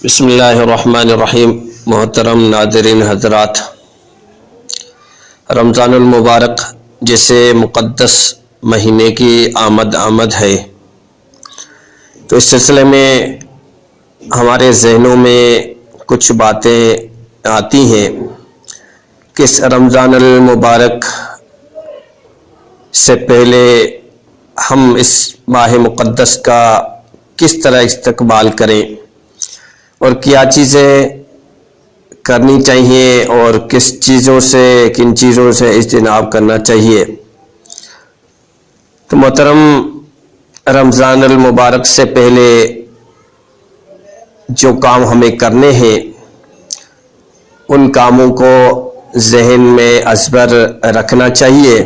بسم اللہ الرحمن الرحیم۔ محترم ناظرین حضرات، رمضان المبارک جیسے مقدس مہینے کی آمد ہے، تو اس سلسلے میں ہمارے ذہنوں میں کچھ باتیں آتی ہیں کہ اس رمضان المبارک سے پہلے ہم اس ماہ مقدس کا کس طرح استقبال کریں اور کیا چیزیں کرنی چاہیے اور کن چیزوں سے اجتناب کرنا چاہیے۔ تو محترم، رمضان المبارک سے پہلے جو کام ہمیں کرنے ہیں ان کاموں کو ذہن میں ازبر رکھنا چاہیے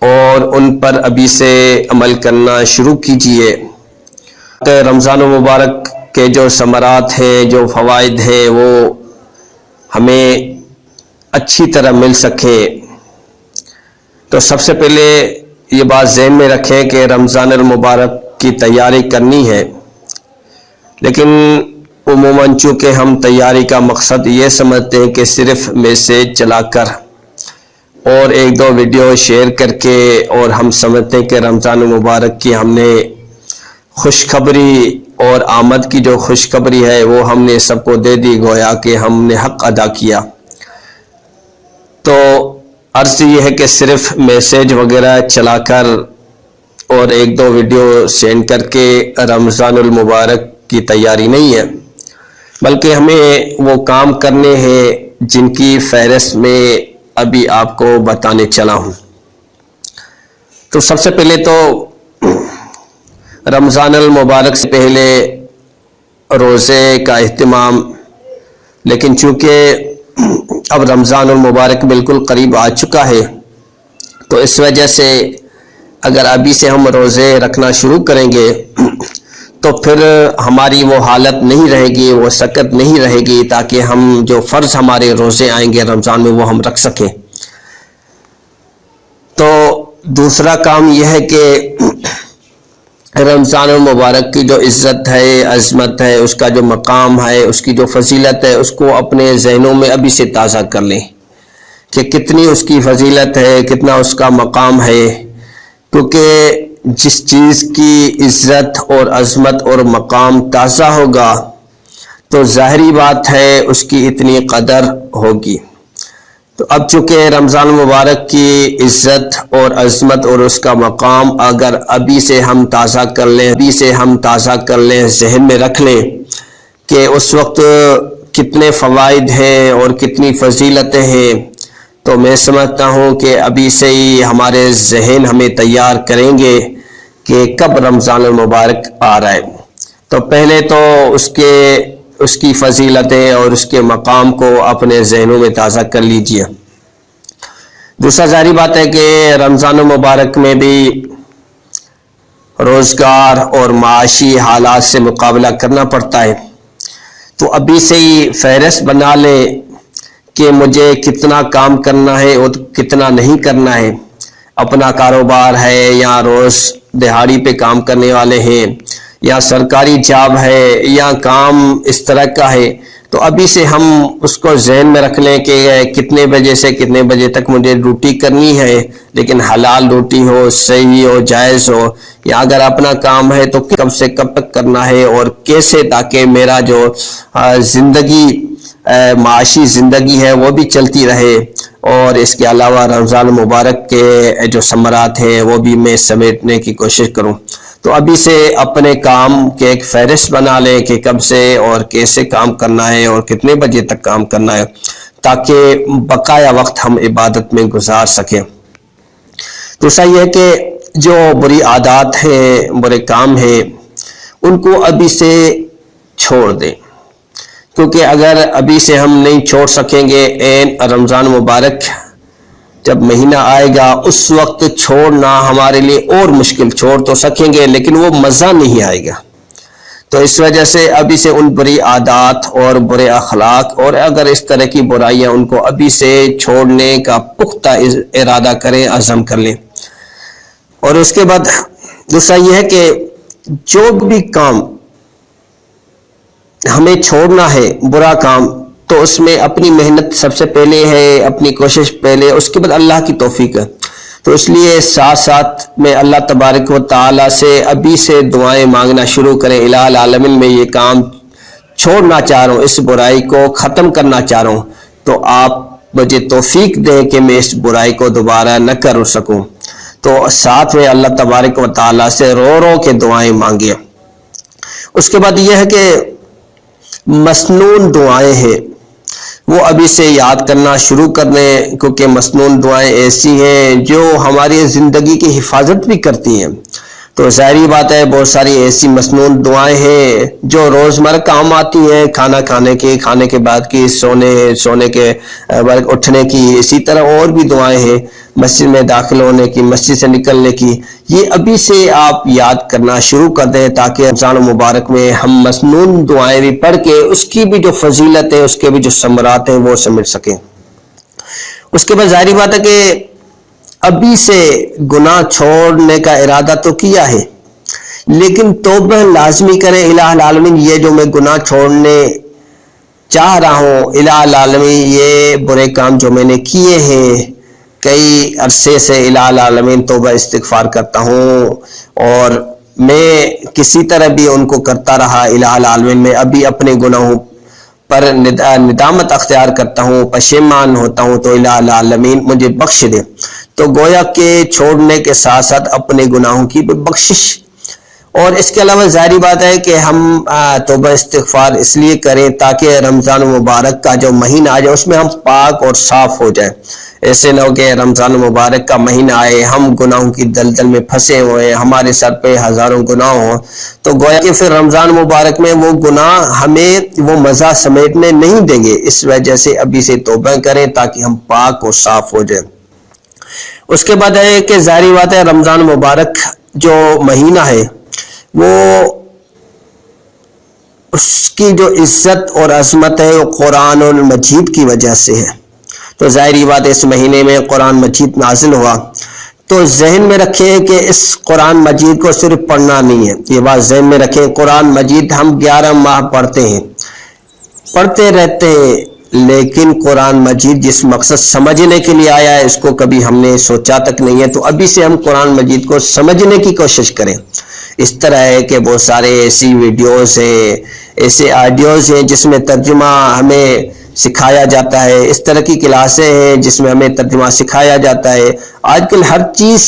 اور ان پر ابھی سے عمل کرنا شروع کیجیے کہ رمضان المبارک کے جو ثمرات ہیں، جو فوائد ہیں، وہ ہمیں اچھی طرح مل سکے۔ تو سب سے پہلے یہ بات ذہن میں رکھیں کہ رمضان المبارک کی تیاری کرنی ہے، لیکن عموماً چونکہ ہم تیاری کا مقصد یہ سمجھتے ہیں کہ صرف میسیج چلا کر اور ایک دو ویڈیو شیئر کر کے، اور ہم سمجھتے ہیں کہ رمضان المبارک کی ہم نے خوشخبری اور آمد کی جو خوشخبری ہے وہ ہم نے سب کو دے دی، گویا کہ ہم نے حق ادا کیا۔ تو عرض یہ ہے کہ صرف میسیج وغیرہ چلا کر اور ایک دو ویڈیو سینڈ کر کے رمضان المبارک کی تیاری نہیں ہے، بلکہ ہمیں وہ کام کرنے ہیں جن کی فہرست میں ابھی آپ کو بتانے چلا ہوں۔ تو سب سے پہلے تو رمضان المبارک سے پہلے روزے کا اہتمام، لیکن چونکہ اب رمضان المبارک بالکل قریب آ چکا ہے، تو اس وجہ سے اگر ابھی سے ہم روزے رکھنا شروع کریں گے تو پھر ہماری وہ حالت نہیں رہے گی، وہ سکت نہیں رہے گی، تاکہ ہم جو فرض ہمارے روزے آئیں گے رمضان میں وہ ہم رکھ سکیں۔ تو دوسرا کام یہ ہے کہ رمضان المبارک کی جو عزت ہے، عظمت ہے، اس کا جو مقام ہے، اس کی جو فضیلت ہے، اس کو اپنے ذہنوں میں ابھی سے تازہ کر لیں کہ کتنی اس کی فضیلت ہے، کتنا اس کا مقام ہے۔ کیونکہ جس چیز کی عزت اور عظمت اور مقام تازہ ہوگا تو ظاہری بات ہے اس کی اتنی قدر ہوگی۔ تو اب چونکہ رمضان المبارک کی عزت اور عظمت اور اس کا مقام اگر ابھی سے ہم تازہ کر لیں، ذہن میں رکھ لیں کہ اس وقت کتنے فوائد ہیں اور کتنی فضیلتیں ہیں، تو میں سمجھتا ہوں کہ ابھی سے ہی ہمارے ذہن ہمیں تیار کریں گے کہ کب رمضان المبارک آ رہا ہے۔ تو پہلے تو اس کی فضیلتیں اور اس کے مقام کو اپنے ذہنوں میں تازہ کر لیجئے۔ دوسرا ظاہری بات ہے کہ رمضان المبارک میں بھی روزگار اور معاشی حالات سے مقابلہ کرنا پڑتا ہے، تو ابھی سے ہی فہرست بنا لیں کہ مجھے کتنا کام کرنا ہے اور کتنا نہیں کرنا ہے۔ اپنا کاروبار ہے یا روز دہاڑی پہ کام کرنے والے ہیں یا سرکاری جاب ہے یا کام اس طرح کا ہے، تو ابھی سے ہم اس کو ذہن میں رکھ لیں کہ کتنے بجے سے کتنے بجے تک مجھے ڈیوٹی کرنی ہے، لیکن حلال ڈیوٹی ہو، صحیح ہو، جائز ہو، یا اگر اپنا کام ہے تو کب سے کب تک کرنا ہے اور کیسے، تاکہ میرا جو معاشی زندگی ہے وہ بھی چلتی رہے، اور اس کے علاوہ رمضان مبارک کے جو ثمرات ہیں وہ بھی میں سمیٹنے کی کوشش کروں۔ تو ابھی سے اپنے کام کے ایک فہرست بنا لیں کہ کب سے اور کیسے کام کرنا ہے اور کتنے بجے تک کام کرنا ہے، تاکہ بقایا وقت ہم عبادت میں گزار سکیں۔ دوسرا یہ ہے کہ جو بری عادات ہیں، برے کام ہیں، ان کو ابھی سے چھوڑ دیں، کیونکہ اگر ابھی سے ہم نہیں چھوڑ سکیں گے، عین رمضان مبارک جب مہینہ آئے گا اس وقت چھوڑنا ہمارے لیے اور مشکل۔ چھوڑ تو سکیں گے لیکن وہ مزہ نہیں آئے گا۔ تو اس وجہ سے ابھی سے ان بری عادات اور برے اخلاق اور اگر اس طرح کی برائیاں ان کو ابھی سے چھوڑنے کا پختہ ارادہ کریں، عزم کر لیں۔ اور اس کے بعد دوسرا یہ ہے کہ جو بھی کام ہمیں چھوڑنا ہے برا کام تو اس میں اپنی محنت سب سے پہلے ہے، اپنی کوشش پہلے، اس کے بعد اللہ کی توفیق ہے۔ تو اس لیے ساتھ ساتھ میں اللہ تبارک و تعالیٰ سے ابھی سے دعائیں مانگنا شروع کریں، الہ العالمین میں یہ کام چھوڑنا چاہ رہا ہوں، اس برائی کو ختم کرنا چاہ رہا ہوں، تو آپ مجھے توفیق دیں کہ میں اس برائی کو دوبارہ نہ کر سکوں۔ تو ساتھ میں اللہ تبارک و تعالیٰ سے رو رو کے دعائیں مانگیں۔ اس کے بعد یہ ہے کہ مسنون دعائیں ہیں وہ ابھی سے یاد کرنا شروع کر دیں، کیونکہ مسنون دعائیں ایسی ہیں جو ہماری زندگی کی حفاظت بھی کرتی ہیں۔ تو ظاہری بات ہے بہت ساری ایسی مسنون دعائیں ہیں جو روزمرہ کام آتی ہیں، کھانا کھانے کے بعد کی، سونے کے بعد اٹھنے کی، اسی طرح اور بھی دعائیں ہیں، مسجد میں داخل ہونے کی، مسجد سے نکلنے کی۔ یہ ابھی سے آپ یاد کرنا شروع کر دیں تاکہ رمضان مبارک میں ہم مسنون دعائیں بھی پڑھ کے اس کی بھی جو فضیلت ہے، اس کے بھی جو ثمرات ہیں وہ سمجھ سکیں۔ اس کے بعد ظاہری بات ہے کہ ابھی سے گناہ چھوڑنے کا ارادہ تو کیا ہے، لیکن توبہ لازمی کریں۔ الہ العالمین یہ جو میں گناہ چھوڑنے چاہ رہا ہوں، الہ العالمین یہ برے کام جو میں نے کیے ہیں، کئی عرصے سے الہ العالمین توبہ استغفار کرتا ہوں اور میں کسی طرح بھی ان کو کرتا رہا، الہ العالمین میں ابھی اپنے گناہوں پر ندامت اختیار کرتا ہوں، پشیمان ہوتا ہوں، تو الہ العالمین مجھے بخش دے۔ تو گویا کہ چھوڑنے کے ساتھ ساتھ اپنے گناہوں کی بخشش، اور اس کے علاوہ ظاہری بات ہے کہ ہم توبہ استغفار اس لیے کریں تاکہ رمضان مبارک کا جو مہینہ آ جائے اس میں ہم پاک اور صاف ہو جائیں۔ ایسے نہ ہو کہ رمضان مبارک کا مہینہ آئے ہم گناہوں کی دلدل میں پھنسے ہوئے، ہمارے سر پہ ہزاروں گناہ ہوں، تو گویا کہ پھر رمضان مبارک میں وہ گناہ ہمیں وہ مزہ سمیٹنے نہیں دیں گے۔ اس وجہ سے ابھی سے توبہ کریں تاکہ ہم پاک اور صاف ہو جائیں۔ اس کے بعد ہے کہ ظاہری بات ہے رمضان مبارک جو مہینہ ہے وہ اس کی جو عزت اور عظمت ہے وہ قرآن مجید کی وجہ سے ہے۔ تو ظاہری بات ہے اس مہینے میں قرآن مجید نازل ہوا، تو ذہن میں رکھیں کہ اس قرآن مجید کو صرف پڑھنا نہیں ہے، یہ بات ذہن میں رکھیں۔ قرآن مجید ہم 11 ماہ پڑھتے ہیں، پڑھتے رہتے ہیں، لیکن قرآن مجید جس مقصد سمجھنے کے لیے آیا ہے اس کو کبھی ہم نے سوچا تک نہیں ہے۔ تو ابھی سے ہم قرآن مجید کو سمجھنے کی کوشش کریں۔ اس طرح ہے کہ بہت سارے ایسی ویڈیوز ہیں، ایسے آڈیوز ہیں جس میں ترجمہ ہمیں سکھایا جاتا ہے، اس طرح کی کلاسیں ہیں جس میں ہمیں ترجمہ سکھایا جاتا ہے۔ آج کل ہر چیز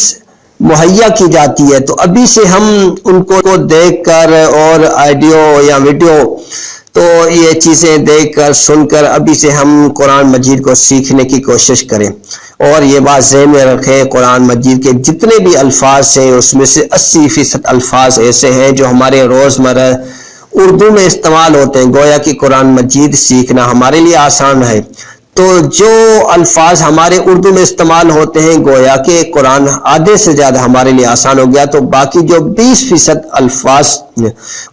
مہیا کی جاتی ہے، تو ابھی سے ہم ان کو دیکھ کر اور آڈیو یا ویڈیو، تو یہ چیزیں دیکھ کر سن کر ابھی سے ہم قرآن مجید کو سیکھنے کی کوشش کریں۔ اور یہ بات ذہن میں رکھیں قرآن مجید کے جتنے بھی الفاظ ہیں اس میں سے 80% الفاظ ایسے ہیں جو ہمارے روزمرہ اردو میں استعمال ہوتے ہیں۔ گویا کہ قرآن مجید سیکھنا ہمارے لیے آسان ہے، تو جو الفاظ ہمارے اردو میں استعمال ہوتے ہیں گویا کہ قرآن آدھے سے زیادہ ہمارے لیے آسان ہو گیا، تو باقی جو 20% الفاظ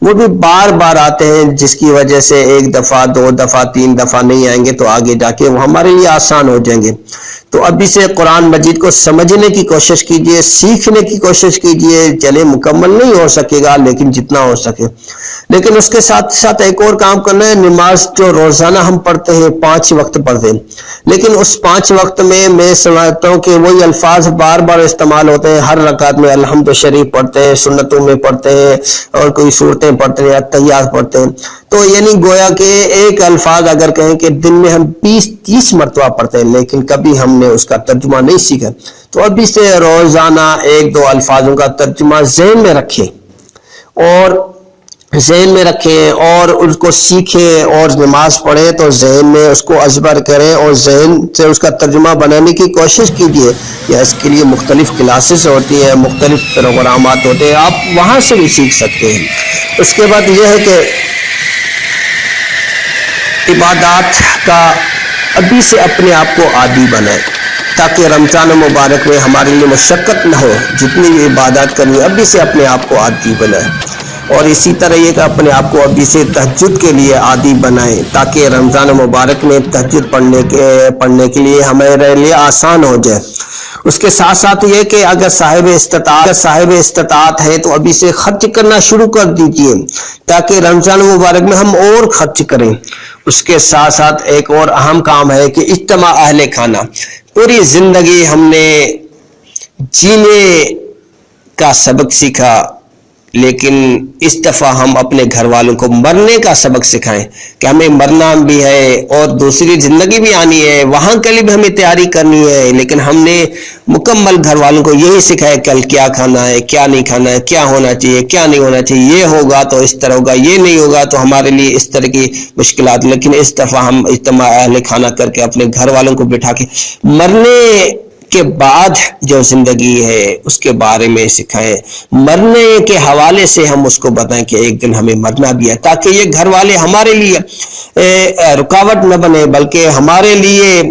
وہ بھی بار بار آتے ہیں جس کی وجہ سے 1 دفعہ 2 دفعہ 3 دفعہ نہیں آئیں گے تو آگے جا کے وہ ہمارے لیے آسان ہو جائیں گے۔ تو ابھی سے قرآن مجید کو سمجھنے کی کوشش کیجئے، سیکھنے کی کوشش کیجئے، چلے مکمل نہیں ہو سکے گا لیکن جتنا ہو سکے۔ لیکن اس کے ساتھ ساتھ ایک اور کام کرنا ہے، نماز جو روزانہ ہم پڑھتے ہیں 5 وقت پڑھتے ہیں، لیکن اس 5 وقت میں سمجھتا ہوں کہ وہی الفاظ بار بار استعمال ہوتے ہیں۔ ہر رکعت میں الحمد شریف پڑھتے ہیں، سنتوں میں پڑھتے ہیں، اور کوئی صورتیں پڑھتے ہیں، تحیات پڑھتے ہیں، تو یعنی گویا کہ ایک الفاظ اگر کہیں کہ دن میں ہم 20-30 مرتبہ پڑھتے ہیں لیکن کبھی ہم نے اس کا ترجمہ نہیں سیکھا، تو ابھی سے روزانہ 1-2 الفاظوں کا ترجمہ ذہن میں رکھیں اور اس کو سیکھیں، اور نماز پڑھیں تو ذہن میں اس کو ازبر کریں اور ذہن سے اس کا ترجمہ بنانے کی کوشش کیجئے۔ یا اس کے لیے مختلف کلاسز ہوتی ہیں، مختلف پروگرامات ہوتے ہیں، آپ وہاں سے بھی سیکھ سکتے ہیں۔ اس کے بعد یہ ہے کہ عبادات کا ابھی سے اپنے آپ کو عادی بنائیں تاکہ رمضان مبارک میں ہمارے لیے مشقت نہ ہو۔ جتنی بھی عبادات کرنی ابھی سے اپنے آپ کو عادی بنائیں۔ اور اسی طرح یہ کہ اپنے آپ کو ابھی سے تہجد کے لیے عادی بنائیں تاکہ رمضان مبارک میں تہجد پڑھنے کے لیے ہمارے لیے آسان ہو جائے۔ اس کے ساتھ ساتھ یہ کہ اگر صاحب استطاعت ہے تو ابھی سے خرچ کرنا شروع کر دیجئے تاکہ رمضان مبارک میں ہم اور خرچ کریں۔ اس کے ساتھ ساتھ ایک اور اہم کام ہے کہ اجتماع اہل خانہ، پوری زندگی ہم نے جینے کا سبق سیکھا، لیکن اس دفعہ ہم اپنے گھر والوں کو مرنے کا سبق سکھائیں کہ ہمیں مرنا بھی ہے اور دوسری زندگی بھی آنی ہے، وہاں کے لیے بھی ہمیں تیاری کرنی ہے، لیکن ہم نے مکمل گھر والوں کو یہی سکھایا کل کیا کھانا ہے، کیا نہیں کھانا ہے، کیا ہونا چاہیے، کیا نہیں ہونا چاہیے، یہ ہوگا تو اس طرح ہوگا، یہ نہیں ہوگا تو ہمارے لیے اس طرح کی مشکلات۔ لیکن اس دفعہ ہم اجتماع اہل خانہ کر کے اپنے گھر والوں کو بٹھا کے مرنے کے بعد جو زندگی ہے اس کے بارے میں سکھائیں، مرنے کے حوالے سے ہم اس کو بتائیں کہ ایک دن ہمیں مرنا بھی ہے، تاکہ یہ گھر والے ہمارے لیے رکاوٹ نہ بنے بلکہ ہمارے لیے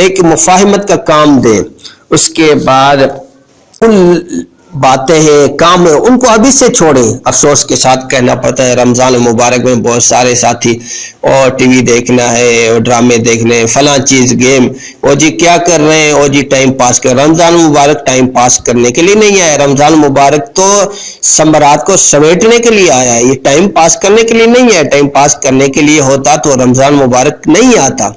ایک مفاہمت کا کام دے۔ اس کے بعد ان باتیں ہیں، کام ہیں، ان کو ابھی سے چھوڑیں۔ افسوس کے ساتھ کہنا پڑتا ہے رمضان مبارک میں بہت سارے ساتھی اور ٹی وی دیکھنا ہے اور ڈرامے دیکھنے، فلاں چیز گیم، اور جی کیا کر رہے ہیں، اور جی ٹائم پاس کر۔ رمضان مبارک ٹائم پاس کرنے کے لیے نہیں آیا، رمضان مبارک تو ثمرات کو سمیٹنے کے لیے آیا ہے، یہ ٹائم پاس کرنے کے لیے نہیں ہے۔ ٹائم پاس کرنے کے لیے ہوتا تو رمضان مبارک نہیں آتا۔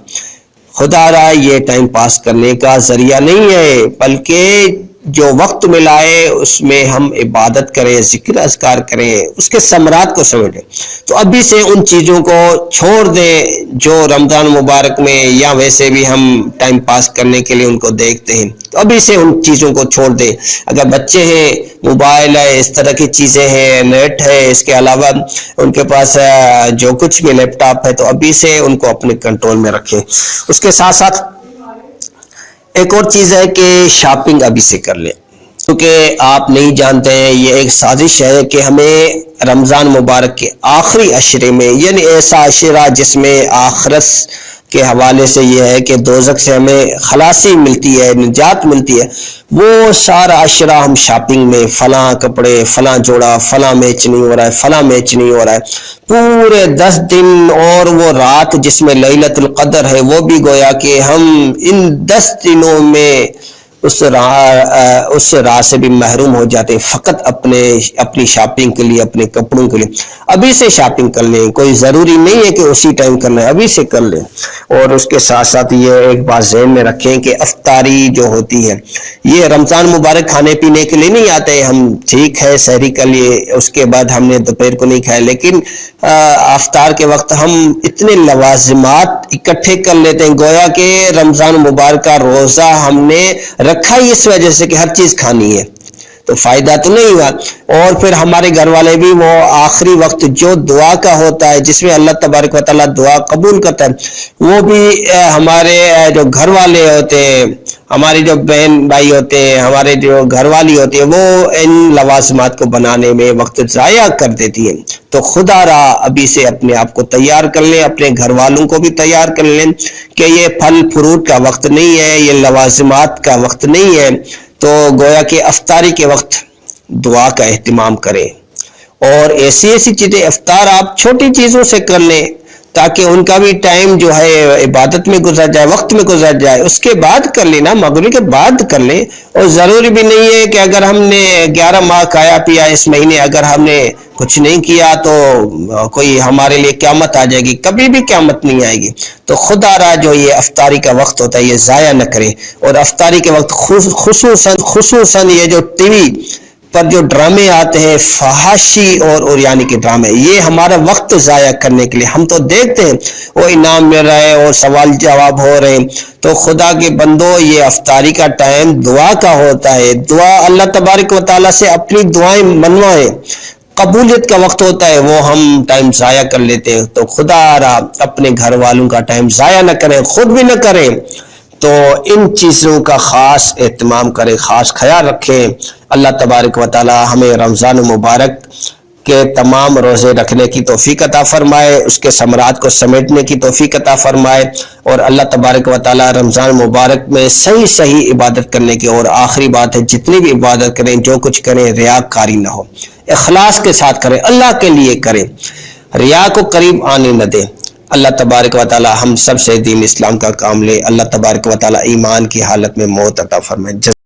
خدا رہا یہ ٹائم پاس کرنے کا ذریعہ نہیں ہے، بلکہ جو وقت ملا ہے اس میں ہم عبادت کریں، ذکر اذکار کریں، اس کے ثمرات کو سمجھیں۔ تو ابھی سے ان چیزوں کو چھوڑ دیں جو رمضان مبارک میں یا ویسے بھی ہم ٹائم پاس کرنے کے لیے ان کو دیکھتے ہیں، تو ابھی سے ان چیزوں کو چھوڑ دیں۔ اگر بچے ہیں، موبائل ہے، اس طرح کی چیزیں ہیں، نیٹ ہے، اس کے علاوہ ان کے پاس جو کچھ بھی لیپ ٹاپ ہے، تو ابھی سے ان کو اپنے کنٹرول میں رکھیں۔ اس کے ساتھ ساتھ ایک اور چیز ہے کہ شاپنگ ابھی سے کر لیں، کیونکہ آپ نہیں جانتے ہیں یہ ایک سازش ہے کہ ہمیں رمضان مبارک کے آخری عشرے میں، یعنی ایسا عشرہ جس میں آخرت کے حوالے سے یہ ہے کہ دوزخ سے ہمیں خلاصی ملتی ہے، نجات ملتی ہے، وہ سارا عشرہ ہم شاپنگ میں فلاں کپڑے، فلاں جوڑا، فلاں میچ نہیں ہو رہا ہے، فلاں میچ نہیں ہو رہا ہے، پورے 10 دن اور وہ رات جس میں لیلۃ القدر ہے وہ بھی گویا کہ ہم ان 10 دنوں میں اس راہ سے بھی محروم ہو جاتے ہیں، فقط اپنی شاپنگ کے لیے، اپنے کپڑوں کے لیے۔ ابھی سے شاپنگ کر لیں، کوئی ضروری نہیں ہے کہ اسی ٹائم کرنا ہے، ابھی سے کر لیں۔ اور اس کے ساتھ ساتھ یہ ایک بات ذہن میں رکھیں کہ افطاری جو ہوتی ہے یہ رمضان مبارک کھانے پینے کے لیے نہیں آتے، ہم ٹھیک ہے سحری کر لیے، اس کے بعد ہم نے دوپہر کو نہیں کھایا، لیکن افطار کے وقت ہم اتنے لوازمات اکٹھے کر لیتے ہیں، گویا کہ رمضان مبارک کا روزہ ہم نے رکھا ہی اس وجہ سے کہ ہر چیز کھانی ہے، تو فائدہ تو نہیں ہوا۔ اور پھر ہمارے گھر والے بھی وہ آخری وقت جو دعا کا ہوتا ہے جس میں اللہ تبارک و تعالیٰ دعا قبول کرتا ہے، وہ بھی ہمارے جو گھر والے ہوتے ہیں، ہماری جو بہن بھائی ہوتے ہیں، ہمارے جو گھر والی ہوتی ہے، وہ ان لوازمات کو بنانے میں وقت ضائع کر دیتی ہیں۔ تو خدا را ابھی سے اپنے آپ کو تیار کر لیں، اپنے گھر والوں کو بھی تیار کر لیں کہ یہ پھل فروٹ کا وقت نہیں ہے، یہ لوازمات کا وقت نہیں ہے، تو گویا کہ افطاری کے وقت دعا کا اہتمام کریں۔ اور ایسی چیزیں افطار آپ چھوٹی چیزوں سے کر لیں تاکہ ان کا بھی ٹائم جو ہے عبادت میں گزر جائے، وقت میں گزر جائے، اس کے بعد کر لینا، مغرب کے بعد کر لیں۔ اور ضروری بھی نہیں ہے کہ اگر ہم نے 11 ماہ کھایا پیا اس مہینے اگر ہم نے کچھ نہیں کیا تو کوئی ہمارے لیے قیامت آ جائے گی، کبھی بھی قیامت نہیں آئے گی۔ تو خدا را جو یہ افطاری کا وقت ہوتا ہے یہ ضائع نہ کریں۔ اور افطاری کے وقت خصوصاً یہ جو ٹی وی پر جو ڈرامے آتے ہیں، فحاشی اور یعنی کہ ڈرامے، یہ ہمارا وقت ضائع کرنے کے لیے، ہم تو دیکھتے ہیں وہ انعام مل رہا ہے اور سوال جواب ہو رہے ہیں، تو خدا کے بندو یہ افطاری کا ٹائم دعا کا ہوتا ہے، دعا اللہ تبارک و تعالیٰ سے اپنی دعائیں منوائیں، قبولیت کا وقت ہوتا ہے، وہ ہم ٹائم ضائع کر لیتے ہیں۔ تو خدا را اپنے گھر والوں کا ٹائم ضائع نہ کریں، خود بھی نہ کریں، تو ان چیزوں کا خاص اہتمام کریں، خاص خیال رکھیں۔ اللہ تبارک و تعالی ہمیں رمضان مبارک کے تمام روزے رکھنے کی توفیق عطا فرمائے، اس کے ثمرات کو سمیٹنے کی توفیق عطا فرمائے، اور اللہ تبارک و تعالی رمضان مبارک میں صحیح عبادت کرنے کی، اور آخری بات ہے جتنی بھی عبادت کریں، جو کچھ کریں، ریاکاری نہ ہو، اخلاص کے ساتھ کریں، اللہ کے لیے کریں، ریا کو قریب آنے نہ دیں۔ اللہ تبارک و تعالی ہم سب سے دین اسلام کا کام لے، اللہ تبارک و تعالی ایمان کی حالت میں موت عطا فرمائے۔